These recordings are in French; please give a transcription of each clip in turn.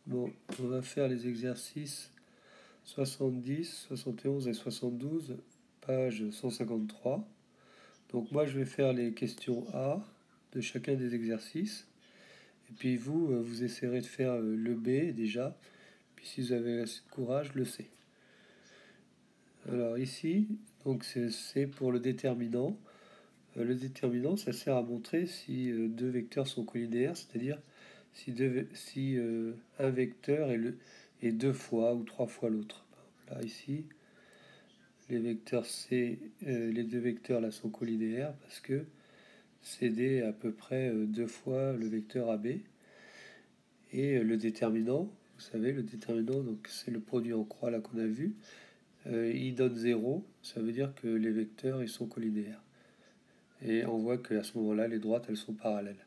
Bon, on va faire les exercices 70, 71 et 72, page 153. Donc moi je vais faire les questions A de chacun des exercices. Et puis vous, vous essayerez de faire le B déjà. Puis si vous avez le courage, le C. Alors ici, donc c'est pour le déterminant. Le déterminant, ça sert à montrer si deux vecteurs sont collinéaires, c'est-à-dire si un vecteur est deux fois ou trois fois l'autre. Là, ici, les vecteurs C, les deux vecteurs là sont collinéaires parce que CD est à peu près deux fois le vecteur AB. Et le déterminant, vous savez, le déterminant, donc c'est le produit en croix là qu'on a vu, il donne 0, ça veut dire que les vecteurs ils sont collinéaires. Et on voit qu'à ce moment-là, les droites elles sont parallèles.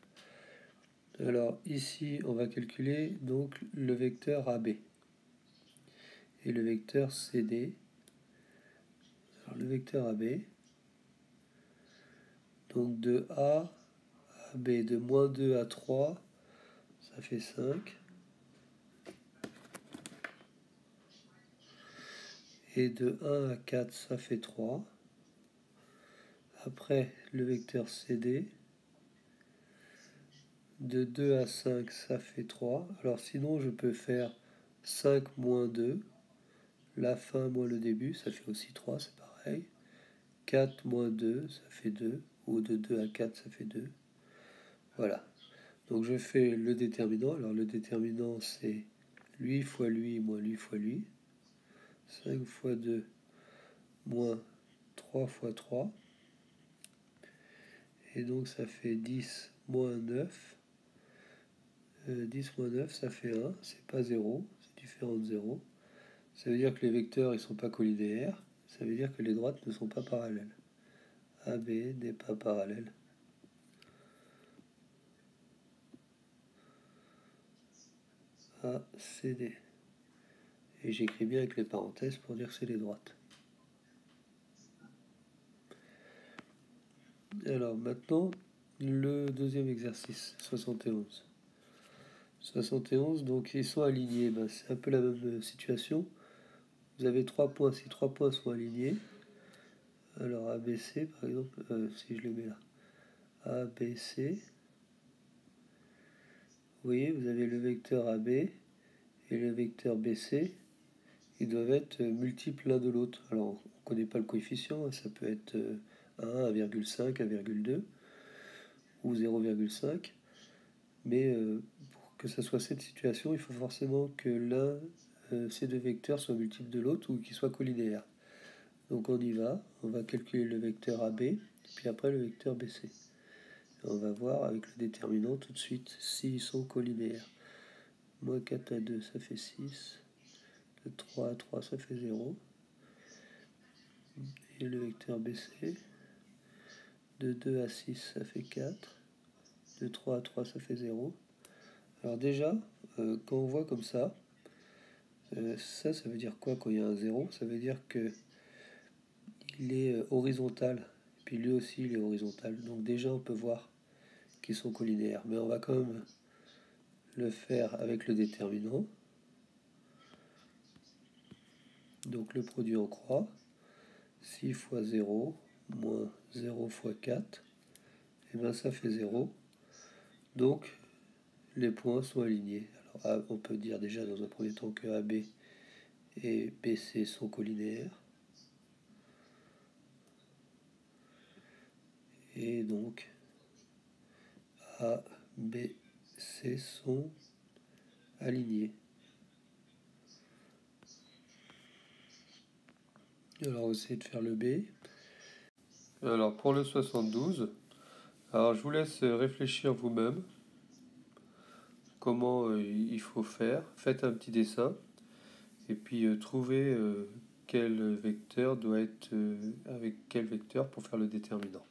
Alors ici, on va calculer donc le vecteur AB et le vecteur CD. Alors le vecteur AB, donc de A à B, de moins 2 à 3, ça fait 5. Et de 1 à 4, ça fait 3. Après, le vecteur CD, de 2 à 5, ça fait 3. Alors sinon, je peux faire 5 moins 2. La fin moins le début, ça fait aussi 3, c'est pareil. 4 moins 2, ça fait 2. Ou de 2 à 4, ça fait 2. Voilà. Donc je fais le déterminant. Alors le déterminant, c'est lui fois lui moins lui fois lui. 5 fois 2 moins 3 fois 3. Et donc ça fait 10 moins 9. 10 moins 9, ça fait 1. C'est pas 0, c'est différent de 0. Ça veut dire que les vecteurs ils sont pas collinéaires. Ça veut dire que les droites ne sont pas parallèles. AB n'est pas parallèle. A, CD. Et j'écris bien avec les parenthèses pour dire que c'est les droites. Alors maintenant, le deuxième exercice, 71. 71, donc ils sont alignés. Ben, c'est un peu la même situation. Vous avez 3 points. Si 3 points sont alignés, alors ABC par exemple, si je le mets là, ABC, vous voyez, vous avez le vecteur AB et le vecteur BC, ils doivent être multiples l'un de l'autre. Alors, on ne connaît pas le coefficient, hein, ça peut être 1, 1,5, 1,2 ou 0,5. Mais pour que ça soit cette situation, il faut forcément que ces deux vecteurs soient multiples de l'autre ou qu'ils soient collinéaires. Donc on y va, on va calculer le vecteur AB, puis après le vecteur BC. On va voir avec le déterminant tout de suite s'ils sont collinéaires. Moins 4 à 2, ça fait 6. De 3 à 3, ça fait 0. Et le vecteur BC, de 2 à 6, ça fait 4. De 3 à 3, ça fait 0. Alors déjà, quand on voit comme ça, ça veut dire quoi quand il y a un 0? Ça veut dire que il est horizontal. Et puis lui aussi, il est horizontal. Donc déjà, on peut voir qu'ils sont collinéaires. Mais on va quand même le faire avec le déterminant. Donc le produit en croix. 6 fois 0, moins 0 fois 4. Et bien ça fait 0. Donc les points sont alignés. Alors on peut dire déjà dans un premier temps que AB et BC sont collinéaires. Et donc A, B, C sont alignés. Alors on va essayer de faire le B. Alors pour le 72, alors je vous laisse réfléchir vous-même comment il faut faire. Faites un petit dessin et puis trouvez quel vecteur doit être avec quel vecteur pour faire le déterminant.